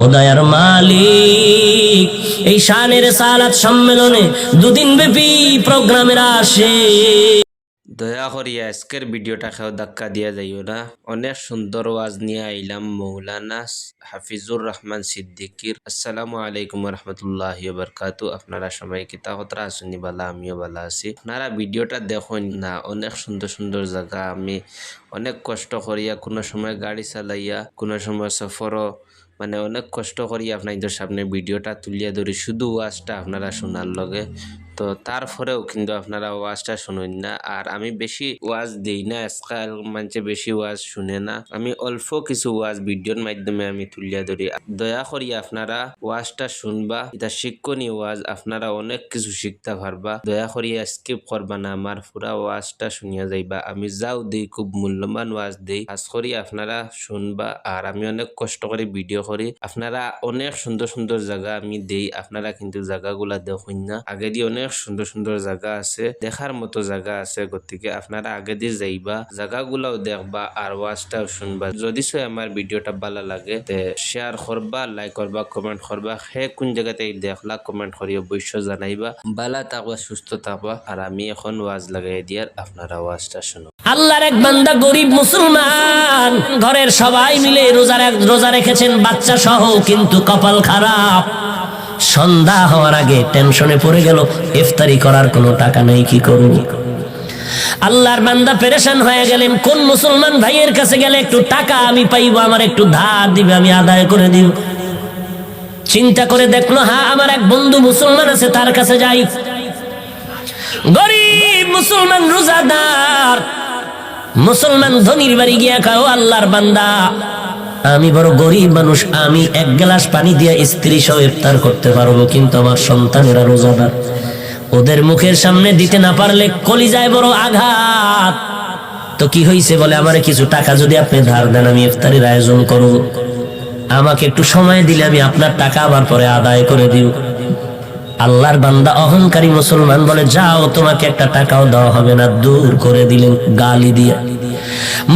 খোদায়ার মালিক এই শানের সালাত সম্মেলনে দুদিন ব্যাপী প্রোগ্রামের আসে। দয়া করিয়া আজকের ভিডিওটা খেও ধাক্কা দিয়া যাইও না। অনেক সুন্দর ওয়াজ নিয়ে আইলাম মৌলানা হাফিজুর রহমান সিদ্দিকীর। আসসালামু আলাইকুম রহমতুল্লাহি ওয়া বারাকাতু। আপনারা সবাই কিতা কতরা আছেন? বালা, আমিও বালা আছি। আপনারা ভিডিওটা দেখুন না, অনেক সুন্দর সুন্দর জায়গা। আমি অনেক কষ্ট করিয়া, কোনো সময় গাড়ি চালাইয়া, কোনো সময় সফরও মানে অনেক কষ্ট করি আপনাদের সামনে ভিডিওটা তুলিয়া ধরি, শুধু ওয়াজটা আপনারা শোনার লগে। তো তারপরেও কিন্তু আপনারা ওয়াজটা শুনুন না। আর আমি বেশি ওয়াজ দিই না, আজকাল মানুষে বেশি ওয়াজ শুনে না। আমি অল্প কিছু ওয়াজ ভিডিওর মাধ্যমে আমি তুলিয়া ধরি। দয়া করি আপনারা ওয়াজটা শুনবা, এটা শিক্ষণীয় ওয়াজ, আপনারা অনেক কিছু শিখতে পারবা। দয়া করি স্কিপ করবা না, আমার পুরা ওয়াজটা শুনিয়া যাইবা। আমি যাও দিই, খুব মূল্যবান ওয়াজ দিই, আজ করি আপনারা শুনবা। আর আমি অনেক কষ্ট করে ভিডিও করি, আপনারা অনেক সুন্দর সুন্দর জায়গা আমি দেই, আপনারা কিন্তু জায়গাগুলা দেখুন না। আগে দিয়ে অনেক সুন্দর সুন্দর জায়গা আছে, দেখার মতো জায়গা আছে, গতিকে আপনারা আগে দিয়ে যাইবা, জায়গাগুলাও দেখবা আর ওয়াজটাও শুনবা। যদি আমার ভিডিওটা ভালো লাগে তে শেয়ার করবা, লাইক করবা, কমেন্ট করবা। হে কোন জায়গাতে দেখলা কমেন্ট করি অবশ্য জানাইবা। ভালো থাকবা, সুস্থ থাকবা। আর আমি এখন ওয়াজ লাগাই দিয়ার, আপনারা ওয়াজটা শুনো। আল্লাহর এক বান্দা গরিব মুসলমান, ঘরের সবাই মিলে রোজা রেখেছেন বাচ্চা সহ, কিন্তু কপাল খারাপ। সন্ধ্যা হওয়ার আগে টেনশনে পড়ে গেল, ইফতারি করার কোনো টাকা নেই, কি করব? আল্লাহর বান্দা পেরেশান হয়ে গেলেন, কোন মুসলমান ভাইয়ের কাছে গেলে একটু টাকা আমি পাইবো, আমার একটু ধার দিবে, আমি আদায় করে দিব। চিন্তা করে দেখলো, হ্যাঁ আমার এক বন্ধু মুসলমান আছে, তার কাছে যাই। গরিব মুসলমান রোজাদার মুসলমান ধনির বাড়ি গিয়া কাও, আল্লাহর বান্দা আমি বড় গরিব মানুষ, আমি এক গ্লাস পানি দিয়ে স্ত্রী সহ ইফতার করতে পারবো, কিন্তু আমার সন্তানেরা রোজাদার, ওদের মুখের সামনে দিতে না পারলে কলিজায় বড় আঘাত। তো কি হয়েছে? বলে আমারে কিছু টাকা যদি আপনি ধার দেন, আমি ইফতারির আয়োজন করব, আমাকে একটু সময় দিলে আমি আপনার টাকা আবার পরে আদায় করে দিব। আল্লাহর বান্দা অহংকারী মুসলমান বলে, যাও, তোমাকে একটা টাকাও দেওয়া হবে না। দূর করে দিলেন গালি দিয়ে।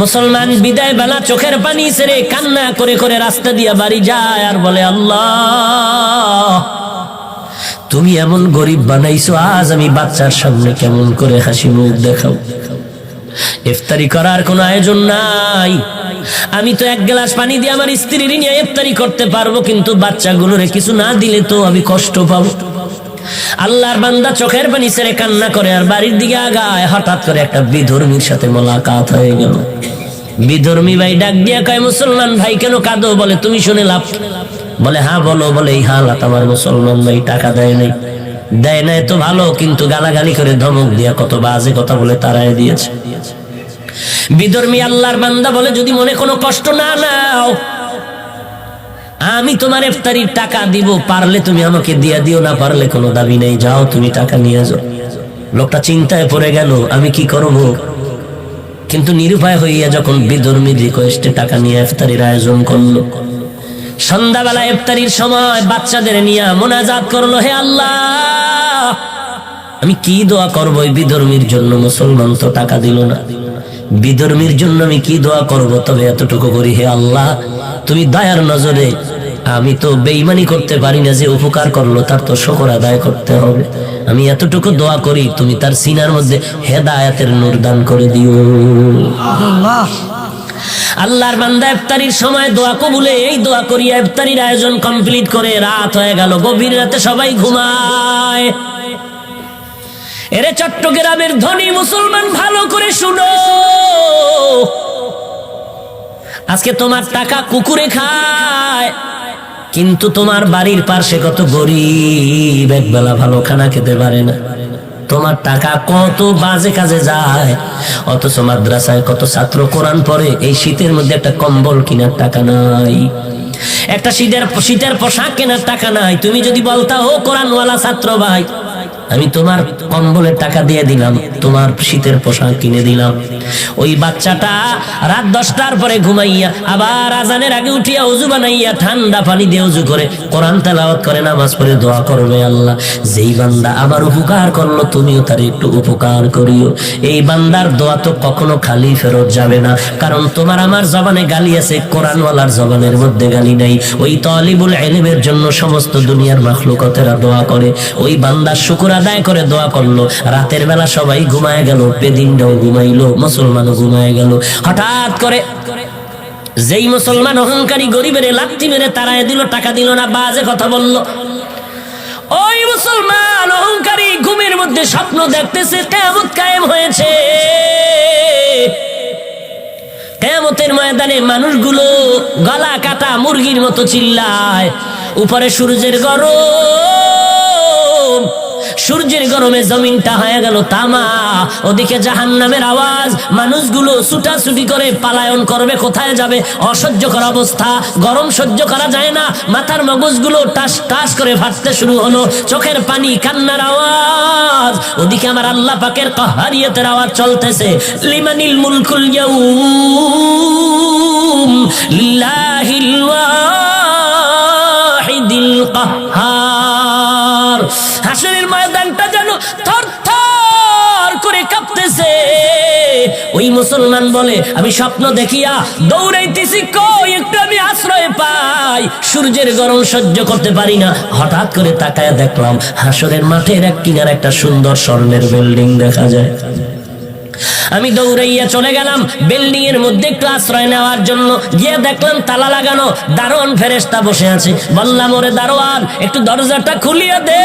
মুসলমান বিদায় বেলা চোখের পানি ছেড়ে কান্না করে করে রাস্তা দিয়া বাড়ি যায় আর বলে, আল্লাহ তুমি এমন গরিব বানাইছো, আজ আমি বাচ্চার সামনে কেমন করে হাসি মুখ দেখাও? ইফতারি করার কোনো আয়োজন নাই, আমি তো এক গ্লাস পানি দিয়ে আমার স্ত্রীর নিয়ে ইফতারি করতে পারবো, কিন্তু বাচ্চাগুলোরে কিছু না দিলে তো আমি কষ্ট পাবো। আল্লাহর বান্দা চোখের পানি ছেড়ে কান্না করে আর বাড়ির দিকে আগায়। হঠাৎ করে একটা বিধর্মীর সাথে মোলাকাত হয়ে গেল। বিধর্মী ভাই ডাক দিয়া কয়, মুসলমান ভাই কেন কাঁদো? বলে, তুমি শুনে লাভ? বলে, হ্যাঁ বলো। বলে, এই হালাত আমার মুসলমান ভাই টাকা দেয় নাই। দেয় নাই তো ভালো, কিন্তু গালাগালি করে ধমক দিয়া কত বাজে কথা বলে তারাই দিয়েছে। বিধর্মী আল্লাহর বান্দা বলে, যদি মনে কোনো কষ্ট না নাও, আমি তোমার ইফতারির টাকা দিব, পারলে তুমি আমাকে দিয়া দিও, না পারলে কোনো দাবি নেই, যাও তুমি টাকা নিয়ে যাও। লোকটা চিন্তায় পড়ে গেল, আমি কি করব? কিন্তু নিরুপায় হইয়া যখন বিধর্মীর রিকোয়েস্টে টাকা নিয়ে ইফতারির আয়োজন করলো, সন্ধ্যাবেলা ইফতারির সময় বাচ্চাদের নিয়ে মোনাজাত করলো, হে আল্লাহ আমি কি দোয়া করবো এই বিধর্মীর জন্য? মুসলমান তো টাকা দিল না, বিধর্মীর জন্য আমি কি দোয়া করব? তবে এতটুকু করি, হে আল্লাহ তুমি দয়ার নজরে, আমি তো বেঈমানি করতে পারি না, যে উপকার করলো তার তো শুকর আদায় করতে হবে। আমি এতটুকু দোয়া করি, তুমি তার সিনার মধ্যে হেদায়েতের নূর দান করে দিও। আল্লাহর বান্দা ইফতারির সময় দোয়া কবুলে এই দোয়া করিয়া ইফতারির আয়োজন কমপ্লিট করে রাত হয়ে গেল। গভীর রাতে সবাই ঘুমায়। এরে চট্টগ্রামের ধনী মুসলমান, ভালো করে শুনো, আজকে তোমার টাকা কুকুরে খায়, কিন্তু তোমার বাড়ির পাশে কত গরিব একবেলা ভালো খানা খেতে পারে না। তোমার টাকা কত বাজে কাজে যায়, অথচ মাদ্রাসায় কত ছাত্র কোরআন পড়ে, এই শীতের মধ্যে একটা কম্বল কেনার টাকা নাই, একটা শীতের পোশাক কেনার টাকা নাই। তুমি যদি বলতা, ও কোরআনওয়ালা ছাত্র ভাই, আমি তোমার কম্বলের টাকা দিয়ে দিলাম, তোমার শীতের পোশাক কিনে দিলাম। ওই বাচ্চাটা রাত 10টার পরে ঘুমাইয়া আবার আজানের আগে উঠিয়া ওযু বানাইয়া ঠান্ডা পানি দিয়ে ওযু করে কোরআন তেলাওয়াত করে নামাজ পড়ে দোয়া করবে, আল্লাহ যেই বান্দা আমার উপকার করলো তুমিও তার একটু উপকার করিও। এই বান্দার দোয়া তো কখনো খালি ফেরত যাবে না, কারণ তোমার আমার জবানে গালি আছে, কোরআনওয়ালার জবানের মধ্যে গালি নাই। ওই তালিবুল ইলমের জন্য সমস্ত দুনিয়ার মাখলুকাতেরা দোয়া করে, ওই বান্দার শুকর আদায় করে দোয়া করলো। রাতের বেলা সবাই ঘুমায় গেল, বেদিনটাও ঘুমাইলো, মুসলমানও ঘুমায় গেল। হঠাৎ করে যেই মুসলমান অহংকারী গরিবের লাথি মেরে তাড়ায় দিল, টাকা দিল না, বাজে কথা বলল, ওই মুসলমান অহংকারী ঘুমের মধ্যে স্বপ্ন দেখতেছে কিয়ামত কায়েম হয়েছে। কিয়ামতের ময়দানে মানুষগুলো গলা কাটা মুরগির মতো চিল্লায়, উপরে সূর্যের গরম, সূর্যের গরমে জমিনটা হয়ে গেল তামা, ওদিকে জাহান্নামের আওয়াজ, মানুষগুলো ছুটাছুটি করে পালায়ন করবে, কোথায় যাবে, অসহ্যকর অবস্থা, গরম সহ্য করা যায় না, মাথার মগজগুলো টাস টাস করে ফাটতে শুরু হলো, চোখের পানি, কান্নার আওয়াজ, ওদিকে আমার আল্লাহ পাকের কাহারিয়তের আওয়াজ চলতেছে, লিমানিল মুলকুল ইয়াউম লিল্লাহিল ওয়াহিদিল কাহ্হার। হাসরের ময়দানটা যেন থরথর করে কাঁপতেছে। ওই মুসলমান বলে, আমি স্বপ্ন দেখিয়া দৌড়াইতেছি, কই একটু আমি আশ্রয় পাই, সূর্যের গরম সহ্য করতে পারি না। হঠাৎ করে তাকায় দেখলাম হাসরের মাঠের এক কিনারে একটা সুন্দর স্বর্ণের বিল্ডিং দেখা যায়। আমি দৌড়াইয়া চলে গেলাম বিল্ডিং এর মধ্যে একটু আশ্রয় নেওয়ার জন্য, গিয়ে দেখলাম তালা লাগানো, দারোয়ান ফেরেশতা বসে আছে। বললাম, ওরে দারোয়ান, একটু দরজাটা খুলিয়ে দে,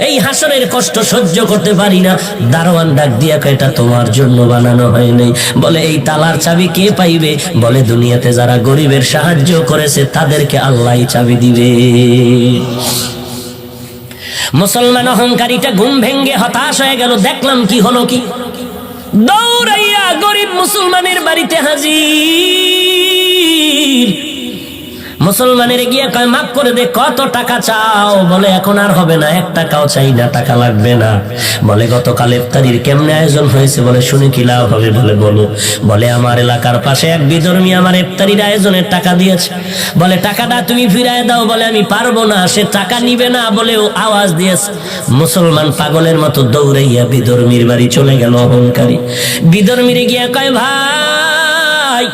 এই হাসরের কষ্ট সহ্য করতে পারি না। দারোয়ান ডাক দিয়া কয়, এটা তোমার জন্য বানানো হয়নি। বলে, এই তালার চাবি কে পাইবে? বলে, দুনিয়াতে যারা গরিবের সাহায্য করেছে তাদেরকে আল্লাহই চাবি দিবে। মুসলমান অহংকারীটা ঘুম ভেঙ্গে হতাশ হয়ে গেল। দেখলাম কি হলো, কি দৌড়াইয়া গরিব মুসলমানের বাড়িতে হাজির। মুসলমানের গিয়ে কয়, মাফ করে দে, কত টাকা চাও? বলে, এখন আর হবে না, 1 টাকাও চাই না, টাকা লাগবে না। বলে, গতকাল ইফতারির কেমনে আয়োজন হয়েছে? বলে, শুনে কি লাভ হবে? বলে, বলো। বলে, আমার এলাকার পাশে এক বিধর্মী আমার ইফতারির আয়োজনের টাকা দিয়েছে। বলে, টাকাটা তুমি ফিরায় দাও। বলে, আমি পারবো না, সে টাকা নিবে না বলেও আওয়াজ দিয়েছে। মুসলমান পাগলের মতো দৌড়াইয়া বিধর্মীর বাড়ি চলে গেল অহংকারী। বিধর্মীরে গিয়ে কয়, ভাই,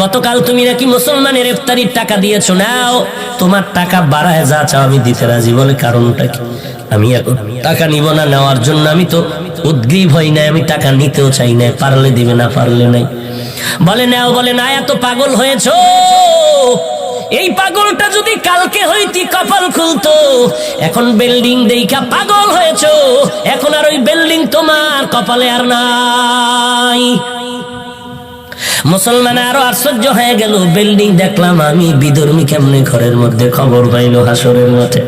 গতকাল তুমি নাকি মুসলমানের ইফতারির টাকা দিয়েছো, নাও তোমার টাকা বাড়ায় যা চাও আমি দিতে রাজি। বলে, কারণটা কি? আমি এখন টাকা নিব না, নেওয়ার জন্য আমি তো উদ্গ্রীব হই নাই, আমি টাকা নিতেও চাই না, পারলে দিবে, না পারলে নাই। বলে, নাও। বলে, না, এত পাগল হয়েছো, এই পাগলটা যদি কালকে হইতি কপাল খুলতো। এখন বিল্ডিং দেইখা পাগল হয়েছো, এখন আর ওই বিল্ডিং তোমার কপালে আর নাই। মুসলমান আরো আশ্চর্য হয়ে গেল, বিল্ডিং দেখলাম আমি, বিধর্মী কেমনে ঘরের মধ্যে খবর পাইলো হাসরের মাঠে?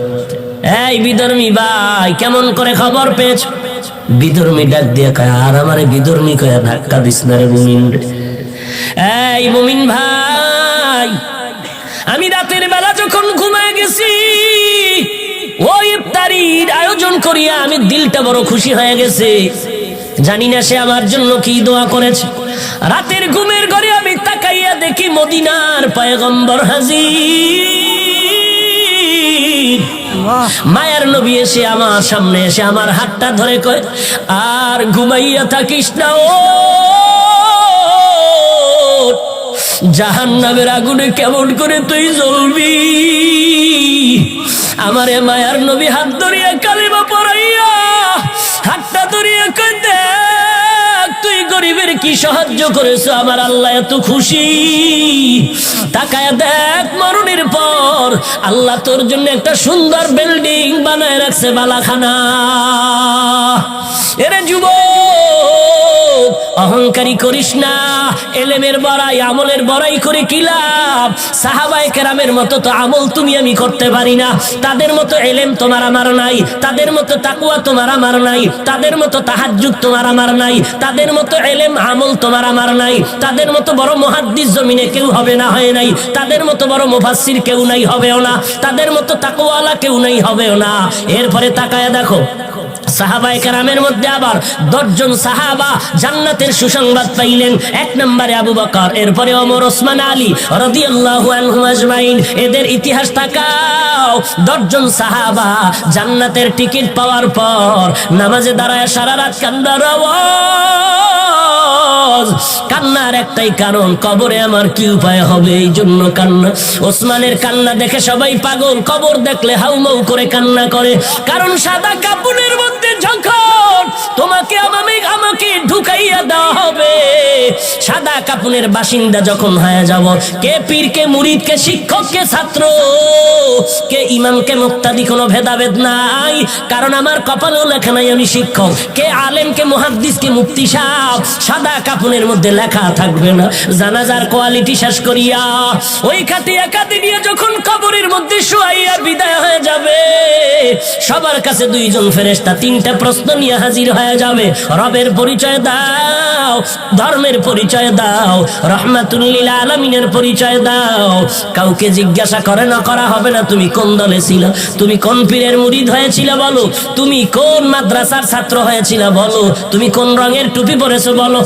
এই বিধর্মী ভাই, কেমন করে খবর পেয়েছ? বিধর্মী ডাক দিয়ে কয়, আর আমারে বিধর্মী কয়া ধাক্কা দিস না রে মুমিন রে। এই মুমিন ভাই, আমি রাতের বেলা যখন ঘুমায় গেছি, ওই ইফতারির আয়োজন করিয়া আমি দিলটা বড় খুশি হয়ে গেছে। জানি না সে আমার জন্য কি দোয়া করেছে। রাতের ঘুমের ঘরে আমি তাকাইয়া দেখি মদিনার পয়গম্বর হাজির। মায়ার নবী এসে আমার সামনে এসে আমার হাতটা ধরে কয়, আর ঘুমাইয়া থাকিস না, ও জাহান্নামের আগুনে কেমন করে তুই জ্বলবি। আমারে মায়ার নবী হাত ধরিয়া কালিমা পড়াইয়া হাতটা ধরিয়া কয়, দেখ তুই গরিবের কি সাহায্য করেছো, আমার আল্লাহ এত খুশি। তাকায় দেখ, মরণের পর আল্লাহ তোর জন্য একটা সুন্দর বিল্ডিং বানায় রাখছে, বালাখানা। এরে যুবক, অহংকারী করিস না। এলেমের বড়াই আমলের বড়াই করে কি লাভ? সাহাবায়ে কেরামের মতো তো আমল তুমি আমি করতে পারি না, তাদের মতো এলেম তোমার আমার নাই, তাদের মতো তাকওয়া তোমার আমার নাই, তাদের মতো তাহাজ্জুদ তোমার আমার নাই, তাদের মতো এলেম আমল তোমার আমার নাই, তাদের মতো বড় মুহাদ্দিস জমিনে কেউ হবে না, হয় নাই, তাদের মতো বড় মুফাসসির কেউ নাই, হবেও না, তাদের মতো তাকওয়ালা কেউ নাই, হবেও না। এরপরে তাকায়া দেখো সাহাবায়ে কেরামের মধ্যে আবার 10 জন সাহাবা জান্নাতের সুসংবাদ পাইলেন। 1 নম্বরে আবু বকর, এরপরে ওমর, ওসমান, আলী রাদিয়াল্লাহু আনহুম আজমাইন। এদের ইতিহাস তাকাও, 10 জন সাহাবা জান্নাতের টিকিট পাওয়ার পর নামাজে দাঁড়ায় সারা রাত কান্নার আওয়াজ। কান্নার একটাই কারণ, কবরে আমার কি উপায় হবে, এই জন্য কান্না। ওসমানের কান্না দেখে সবাই পাগল, কবর দেখলে হাউমাউ করে কান্না করে। কারণ সাদা কাপড়ের মধ্যে যখন তোমাকে আমাকে ঢুকাইয়া দেওয়া হবে, সাদা কাপড়ের বাসিন্দা যখন হয়ে যাব, কে পীর, কে মুরিদ, কে শিক্ষক, কে ছাত্র, কে ইমাম, কে মুক্তাদি, কোনো ভেদাভেদ নাই। কারণ আমার কপালেও লেখা নাই আমি শিক্ষক। কে আলেম, কে মুহাদ্দিস, কে মুফতি সাহেব, সাদা কাপড়ের মধ্যে লেখা থাকবে না। জানাজার কোয়ালিটি শেষ করিয়া ওই খাটিয়া কাটি নিয়ে যখন কবরের মধ্যে শুয়াইয়া বিদায় হয়ে যাবে, সবার কাছে 2 জন ফেরেশতা 3টা প্রশ্ন নিয়ে হাজির হয়ে যাবে। রবের পরিচয় দাও, ধর্মের পরিচয় দাও, রাহমাতুল লিল আলামিনের পরিচয় দাও। কাউকে জিজ্ঞাসা করে না করা হবে না তুমি কোন দলে ছিল, তুমি কোন পীরের মুরিদ হয়েছিল বলো, তুমি কোন মাদ্রাসার ছাত্র হয়েছিল বলো, তুমি কোন রঙের টুপি পরেছো বলো।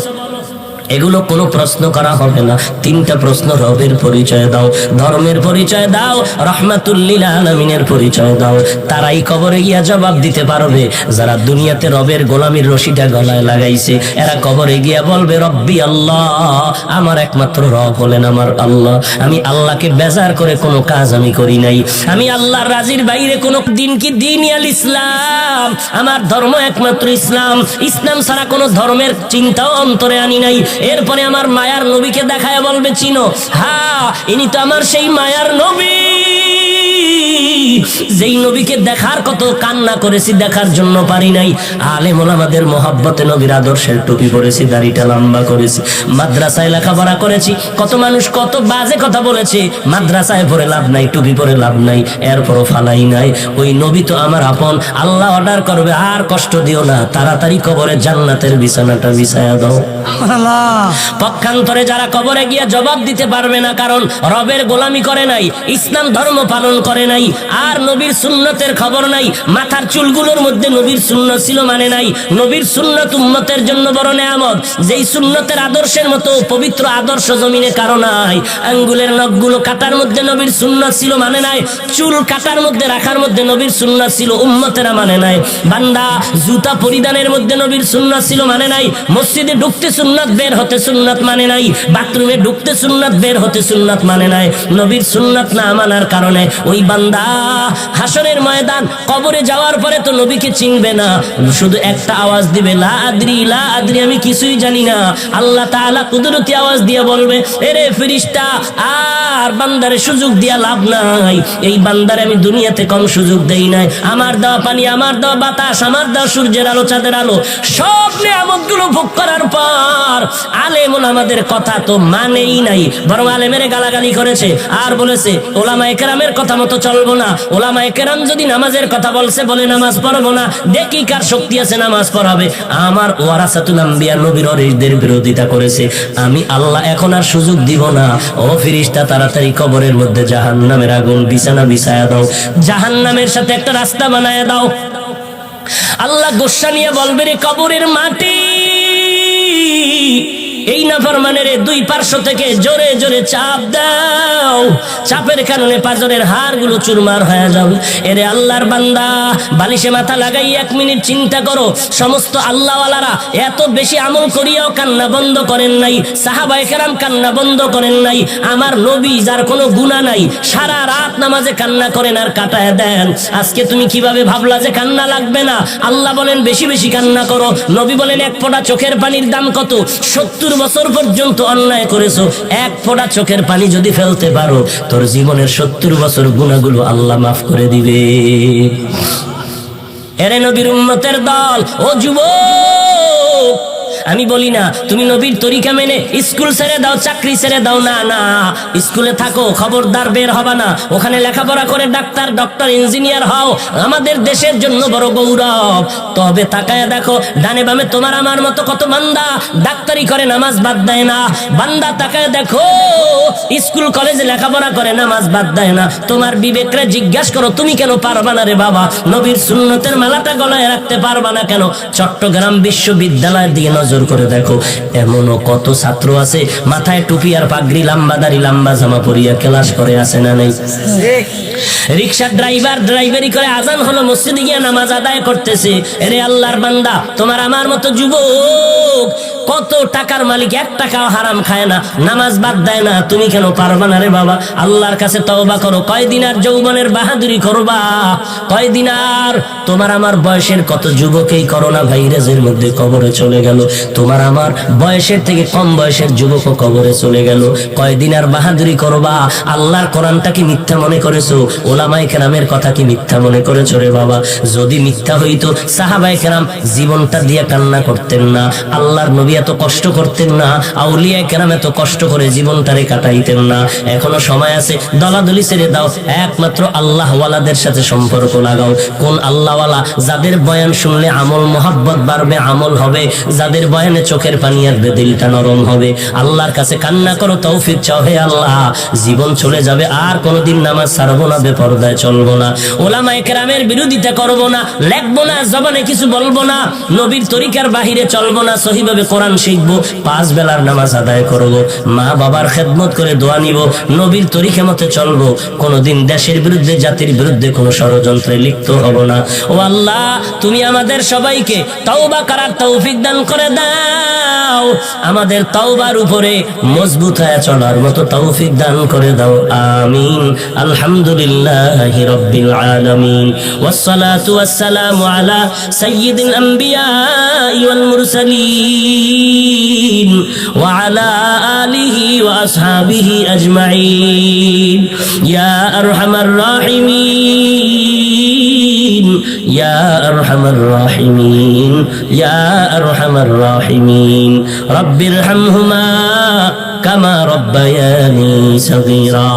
এগুলো কোনো প্রশ্ন করা হবে না। 3টা প্রশ্ন, রবের পরিচয় দাও, ধর্মের পরিচয় দাও, রাহমাতুল লিল আলামিনের পরিচয় দাও। তারাই কবরে গিয়া জবাব দিতে পারবে যারা দুনিয়াতে রবের গোলামির রশিটা গলায় লাগাইছে। এরা কবরে গিয়া বলবে রব্বি আল্লাহ, আমার একমাত্র রব হলেন আমার আল্লাহ। আমি আল্লাহকে বেজার করে কোনো কাজ আমি করি নাই, আমি আল্লাহর রাজির বাইরে কোনো দিন কি দিনিয়াল ইসলাম, আমার ধর্ম একমাত্র ইসলাম, ইসলাম ছাড়া কোনো ধর্মের চিন্তাও অন্তরে আনি নাই। এরপরে আমার মায়ার নবীকে দেখায় বলবে চিনো? হ্যাঁ, ইনি তো আমার সেই মায়ার নবী, যেই নবীকে দেখার কত কান্না করেছি, দেখার জন্য পারি নাই। আলেম ওলামাদের মহব্বতে নবীর আদর্শের টুপি পরেছি, দাড়িটা লম্বা করেছি, মাদ্রাসায় লেখাপড়া করেছি, কত মানুষ কত বাজে কথা বলেছে, মাদ্রাসায় পড়ে লাভ নাই, টুপি পরে লাভ নাই, এরপরও ফালাই নাই। ওই নবী তো আমার আপন। আল্লাহ অর্ডার করবে আর কষ্ট দিও না, তাড়াতাড়ি কবরে জান্নাতের বিছানাটা বিছায়া দাও। পক্ষান্তরে যারা কবরে গিয়া জবাব দিতে পারবে না, কারণ রবের গোলামি করে নাই, ইসলাম ধর্ম পালন করে নাই, আর নবীর সুন্নতের খবর নাই, মাথার চুলগুলোর মধ্যে নবীর সুন্নত ছিল মানে নাই। নবীর সুন্নত উম্মতের জন্য বড় নেয়ামত, যেই সুন্নতের আদর্শের মতো পবিত্র আদর্শ জমিনে কারো নাই। আঙ্গুলের নখগুলো কাটার মধ্যে নবীর সুন্নত ছিল মানে নাই, চুল কাটার মধ্যে রাখার মধ্যে নবীর সুন্নত ছিল, উম্মতেরা মানে নাই। বান্দা জুতা পরিধানের মধ্যে নবীর সুন্নত ছিল মানে নাই, মসজিদে ঢুকতে সুন্নাত, বের হতে সুন্নাত মানে নাই, বাথরুমে ঢুকতে সুন্নাত, বের হতে সুন্নাত মানে নাই। নবীর সুন্নাত না মানার কারণে ওই বান্দা হাসরের ময়দান কবরে যাওয়ার পরে তো নবীকে চিনবে না, শুধু একটা আওয়াজ দিবে, লা আদরি, লা আদরি, আমি কিছুই জানি না। আল্লাহ তাআলা কুদরতি আওয়াজ দিয়ে বলবে, এরে ফেরেশতা, আর বান্দারে সুযোগ দিয়া লাভ নাই, এই বান্দারে আমি দুনিয়াতে কম সুযোগ দেই নাই। আমার দেওয়া পানি, আমার দেওয়া বাতাস, আমার দেওয়া সূর্যের আলো, চাঁদের আলো, সব নিয়ামতগুলো ভোগ করার পর আলেম ওলামাদের কথা তো মানেই নাই, বরং আলেমের গালাগালি করেছে আর বলেছে ওলামায়ে কেরামের কথা মতো চলবো না। ওলামায়ে কেরাম যদি নামাজের কথা বলছে, বলে নামাজ পড়বো না, দেখি কার শক্তি আছে নামাজ পড়াবে। আমার ওয়ারাসাতুল আম্বিয়া নবীর ওয়ারিসদের বিরোধিতা করেছে, আমি আল্লাহ এখন আর সুযোগ দিব না। ও ফেরেশতা, তাড়াতাড়ি কবরের মধ্যে জাহান্নামের আগুন বিছানা বিছায়া দাও, জাহান্নামের সাথে একটা রাস্তা বানায়া দাও। আল্লাহ গোসা নিয়ে বলবে, রে কবরের মাটি, এই নাফরমানের 2 পার্শ্ব থেকে জোরে জোরে চাপ দাও, চাপের কারণে পাঁজরের হাড়গুলো চুরমার হয়ে যাবে। এরে আল্লাহর বান্দা, বালিশে মাথা লাগাই 1 মিনিট চিন্তা করো, সমস্ত আল্লাহওয়ালারা এত বেশি আমল করিয়াও কান্না বন্ধ করেন নাই, সাহাবায়ে কেরাম কান্না বন্ধ করেন নাই। আমার নবী যার কোনো গুনাহ নাই, সারা রাত নামাজে কান্না করেন আর কাটায় দেন। আজকে তুমি কিভাবে ভাবলা যে কান্না লাগবে না? আল্লাহ বলেন বেশি বেশি কান্না করো, নবী বলেন 1 ফোঁটা চোখের পানির দাম কত? 70 বছর পর্যন্ত অন্যায় করেছো, 1 ফোঁটা চোখের পানি যদি ফেলতে পারো, তোর জীবনের 70 বছর গুনাহগুলো আল্লাহ মাফ করে দিবে। এরে নবীর উম্মতের দল, ও যুবক, আমি বলি না তুমি নবীর তরিকা মেনে স্কুল ছেড়ে দাও, চাকরি ছেড়ে দাও, না না, স্কুলে থাকো, খবরদার বের হবা না, ওখানে লেখাপড়া করে ডাক্তার, ডক্টর, ইঞ্জিনিয়ার হও, আমাদের দেশের জন্য বড় গৌরব। তবে তাকায় দেখো ডানে বামে তোমার আমার মতো কত বান্দা ডাক্তারি করে নামাজ বাদ দেয় না। বান্দা তাকায় দেখো স্কুল কলেজে লেখাপড়া করে নামাজ বাদ দেয় না। তোমার বিবেকরে জিজ্ঞাসা করো তুমি কেন পারবা না রে বাবা, নবীর সুন্নতের মালাটা গলায় রাখতে পারবা না কেন? চট্টগ্রাম বিশ্ববিদ্যালয়ের দিকে নজর করে দেখো, এমনও কত ছাত্র আছে মাথায় টুপি আর পাগড়ি, লম্বা দাড়ি, লম্বা জামা পরিয়া ক্লাস করে, আছে না নেই? রিক্সার ড্রাইভার ড্রাইভারি করে, আজান হলো মসজিদে গিয়ে নামাজ আদায় করতেছে। এরে আল্লাহর বান্দা, তোমার আমার মতো যুবক কত টাকার মালিক, 1 টাকাও হারাম খায় না, নামাজ বাদ দেয় না, তুমি কেন পারবা না রে বাবা? আল্লাহর কাছে তওবা করো। কয়দিন আর যৌবনের বাহাদুরি করবা? কয়দিন আর? তোমার আমার বয়সের কত যুবক এই করোনা ভাইরাসের মধ্যে কবরে চলে গেল, তোমার আমার বয়সের থেকে কম বয়সের যুবকও কবরে চলে গেল। কয়দিন আর বাহাদুরি করবা? আল্লাহর কোরআনটা কি মিথ্যা মনে করেছো? ওলামায়ে কেরামের কথা কি মিথ্যা মনে করেছো রে বাবা? যদি মিথ্যা হইতো সাহাবায়ে কেরাম জীবনটা দিয়ে কান্না করতেন না, আল্লাহর নবী এত কষ্ট করতেন না, আউলিয়ায়ে কেরাম এত কষ্ট করে জীবনটারে কাটাইতেন না। এখনো সময় আছে, দলাদলি ছেড়ে দাও, একমাত্র আল্লাহ ওয়ালাদের সাথে সম্পর্ক লাগাও। কোন আল্লাহওয়ালা? যাদের বয়ান শুনলে আমল মোহাব্বত বাড়বে, আমল হবে, যাদের বয়ানে চোখের পানি আসবে, দিলটা নরম হবে। আল্লাহর কাছে কান্না করো, তৌফিক চাও, হে আল্লাহ জীবন চলে যাবে, আর কোনোদিন নামাজ ছাড়বো না, বেপরদায় চলবো না, ওলামায়ে কেরামের বিরোধিতা করবো না, লেখবো না, জবানে কিছু বলবো না, নবীর তরিকার বাহিরে চলবো না, সহিভাবে কোরআন শিখবো, 5 বেলার নামাজ আদায় করবো, মা বাবার খেদমত করে দোয়া নিব, নবীর তরিকা মতে চলবো, কোনোদিন দেশের বিরুদ্ধে, জাতির বিরুদ্ধে কোনো ষড়যন্ত্রে লিপ্ত হব না। ও আল্লাহ, তুমি আমাদের সবাইকে তওবা করার তৌফিক দান করে দাও, আমাদের তওবার উপরে মজবুত হয়ে চলার মতো তৌফিক দান করে দাও, আমিন। আলহামদুলিল্লাহি রাব্বিল আলামিন, ওয়াসসালাতু ওয়াসসালামু আলা সাইয়্যিদিল আমবিয়া ওয়াল মুরসালিন ওয়া আলা আলিহি ওয়া আসহাবিহি আজমাইন, ইয়া আরহামার রাহিমিন, ইয়া আরহামার রাহিমিন, ইয়া আরহামার রাহিমিন, রব্বিরহামহুমা কামা রব্বায়ানি সগীরা,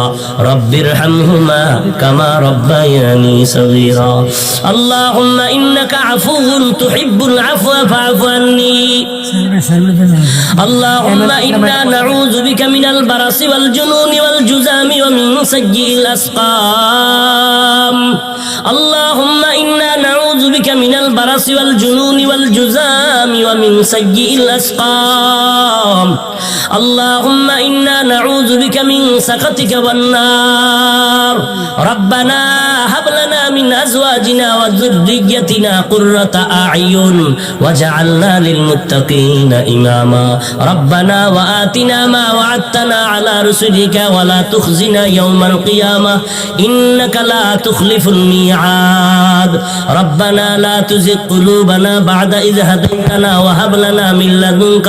রব্বিরহামহুমা কামা রব্বায়ানি সগীরা। আল্লাহুম্মা ইন্নাকা আফুউন তুহিব্বুল আফওয়া ফা'ফু আন্নি। اللهم إنا نعوذ بك من البرص والجنون والجذام ومن سيء الأسقام. اللهم إنا نعوذ بك من البرص والجنون والجذام ومن سيء الأسقام. اللهم إنا نعوذ بك من سخطك والنار. ربنا هب لنا من أزواجنا وذريتنا قرة أعين واجعلنا للمتقين إماما. ربنا وآتنا ما وعدتنا على رسلك ولا تخزنا يوم القيامة إنك لا تخلف الميعاد. ربنا لا تزغ قلوبنا بعد إذ هديتنا وهب لنا من لدنك